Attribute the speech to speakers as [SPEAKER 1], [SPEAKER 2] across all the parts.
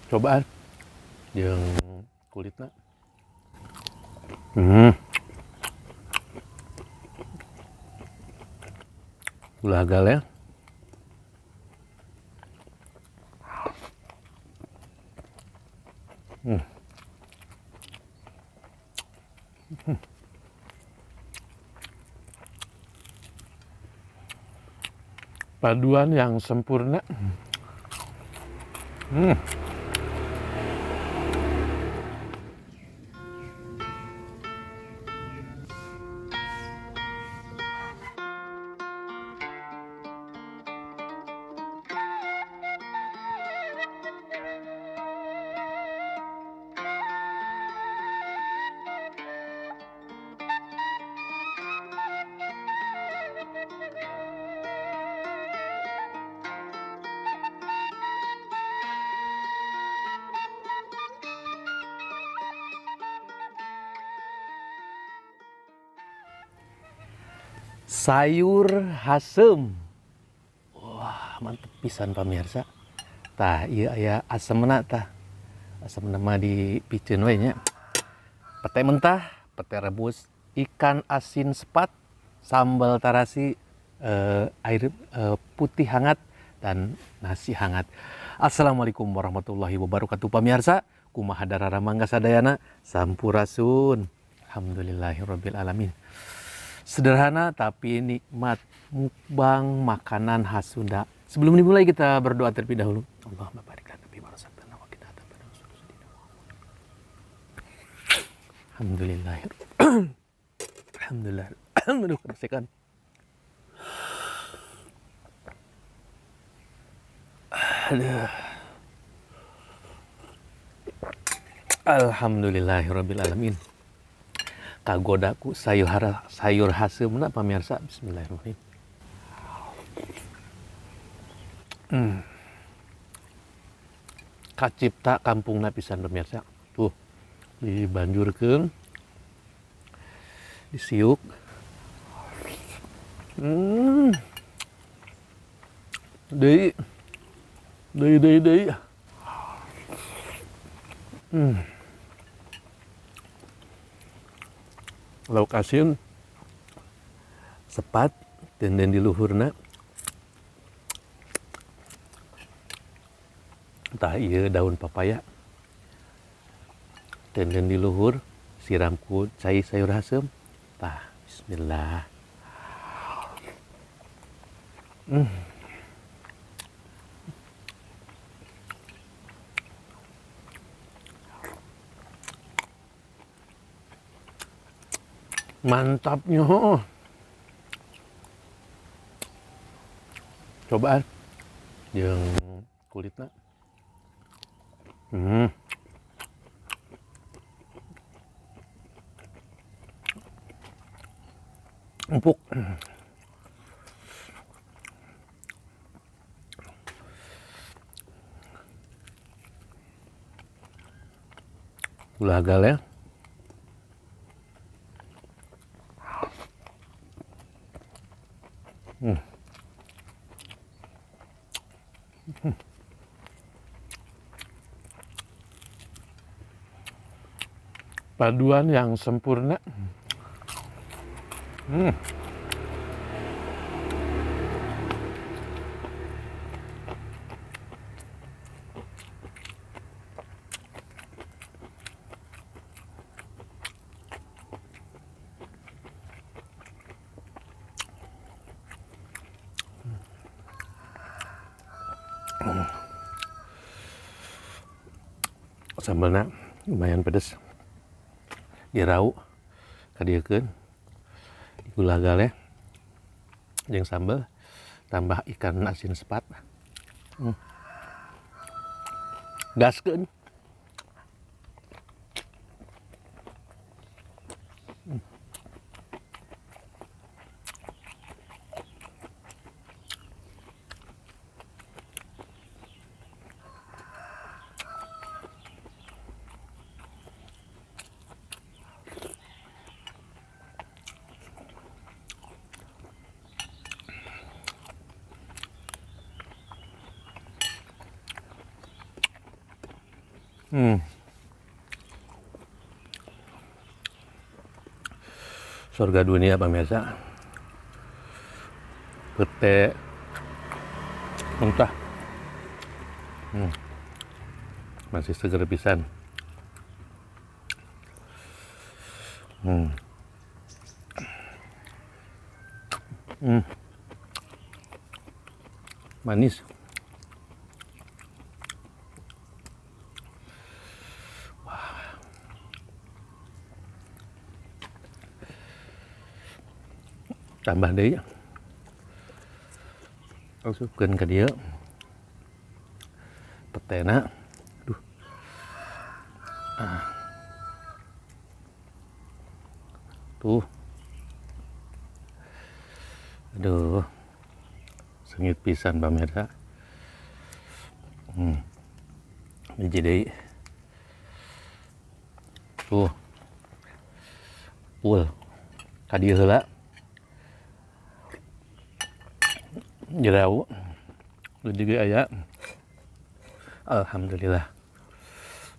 [SPEAKER 1] Cobaan yang kulitnya gula agal ya. Paduan yang sempurna. Sayur hasem. Wah, mantep pisan pamirsa. Tah, iya aya asemna tah. Asam nama di piceun we nya. Pete mentah, pete rebus, ikan asin sepat, sambal tarasi, air putih hangat, dan nasi hangat. Assalamualaikum warahmatullahi wabarakatuh pamirsa. Kumaha darara mangga sadayana, sampurasun. Alhamdulillahirabbil alamin. Sederhana tapi nikmat, mukbang makanan khas Sunda. Sebelum dimulai kita berdoa terlebih dahulu. Allahumma barik lana fi ma razaqtana wa qina adzabannar. Alhamdulillah. Alhamdulillah. Alhamdulillah kesekan. Aduh. Alhamdulillahirabbil alamin. Kagoda ku sayur haseumna pamirsa. Bismillahirrahmanirrahim. Kacipta kampungna pisan pamirsa. Tuh, dibanjurkeun, disiuk. Deui. Lauk asin sepat denden di luhurna. Tah ieu daun papaya denden di luhur, siram ku cai sayur hasem. Tah, bismillah. Mantapnya. Cobaan yang kulitnya empuk. Gula agal ya. Paduan yang sempurna. Sambalna lumayan pedes. Dirau kadiekeun gula agal ya. Jeung sambal tambah ikan asin sepat. Gaskeun. Surga dunia pemirsa. Pete mentah. Masih seger pisan. Manis. Tambah deui. Masukkeun ka dieu. Petena. Duh. Tuh. Aduh. Sengit pisan pemirsa. Hiji deui. Tuh. Pul. Ka dieu heula. Jerau. Itu juga aya. Alhamdulillah.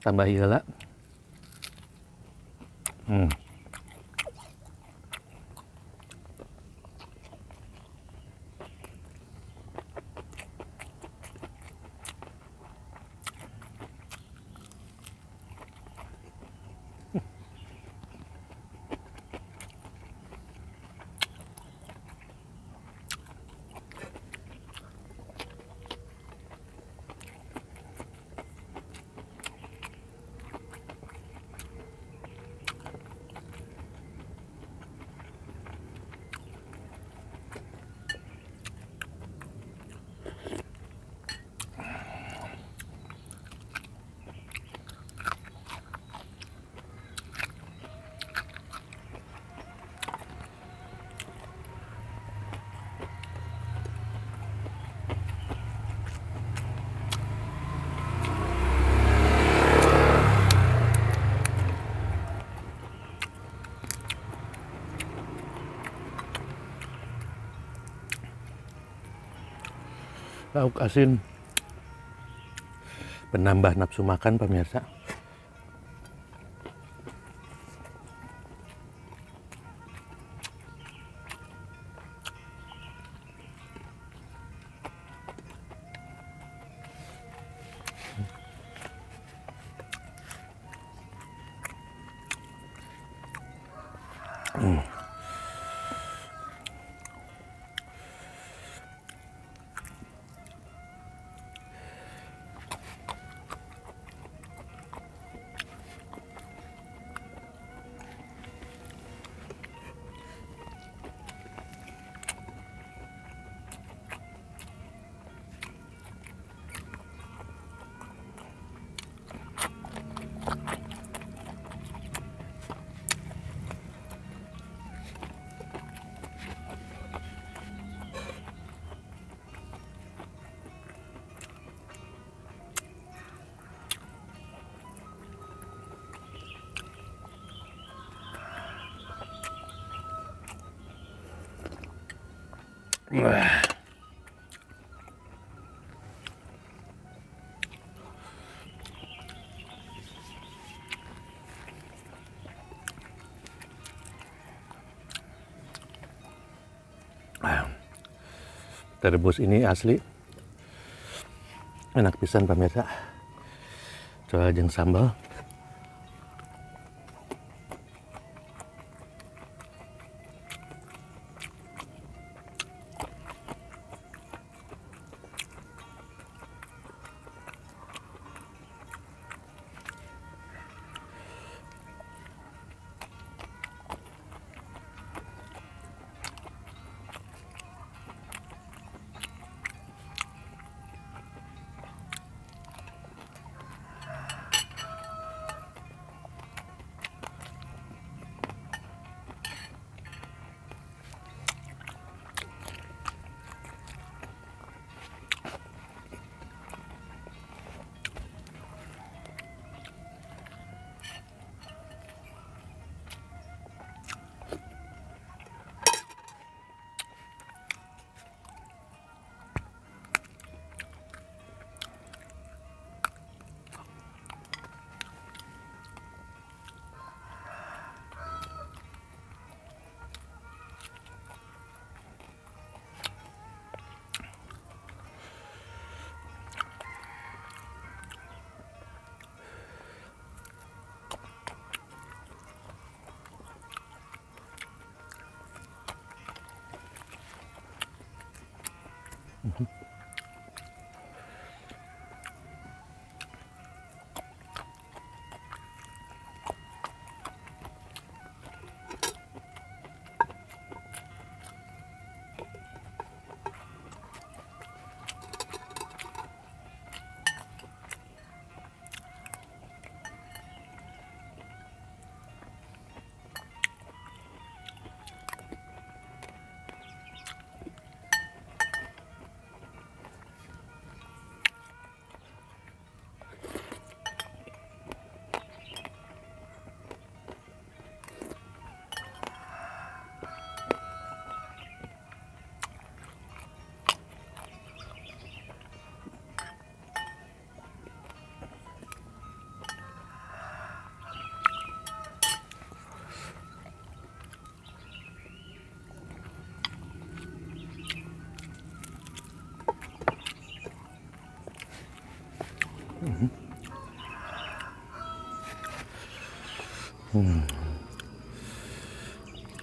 [SPEAKER 1] Tambah heula. Lauk asin penambah nafsu makan pemirsa. Rebus ini asli enak pisan pemirsa. Coba jeung sambal.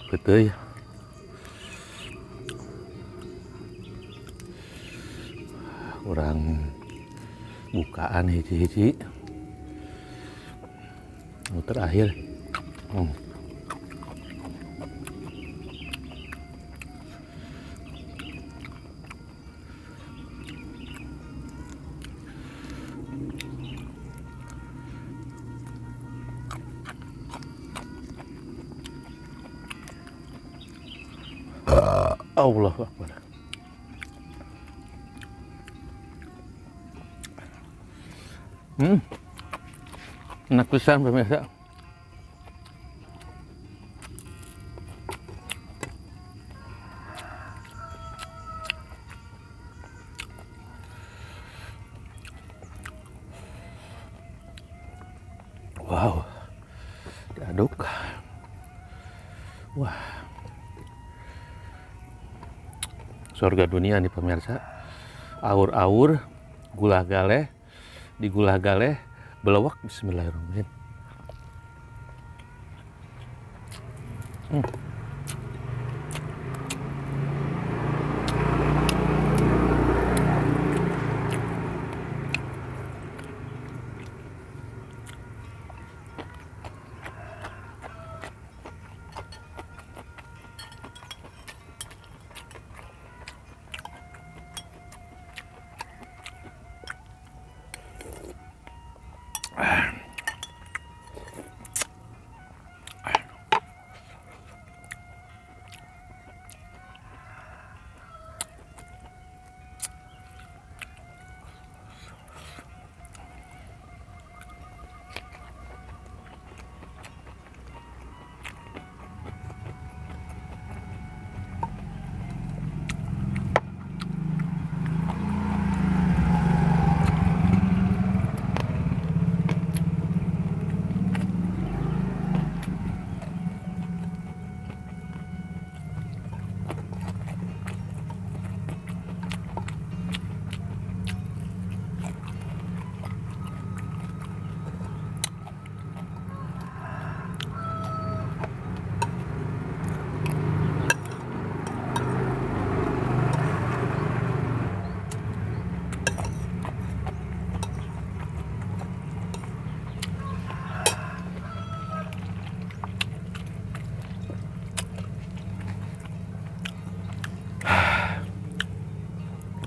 [SPEAKER 1] Betul ya. Orang bukaan hiji-hiji. Terakhir. Allahu Akbar. Enak pisan pemirsa. Wow, diaduk. Wah, surga dunia nih pemirsa. Aur-aur, gula galeh, di gula galeh, belewak. Bismillahirrahmanirrahim.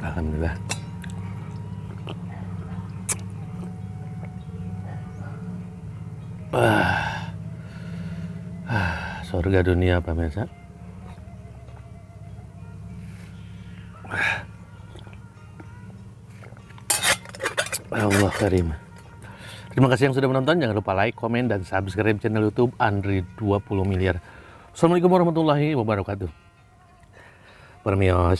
[SPEAKER 1] Alhamdulillah. Surga dunia pemirsa. Allah Karim. Terima kasih yang sudah menonton. Jangan lupa like, komen, dan subscribe channel YouTube Andri 20 miliar. Assalamualaikum warahmatullahi wabarakatuh. Permios.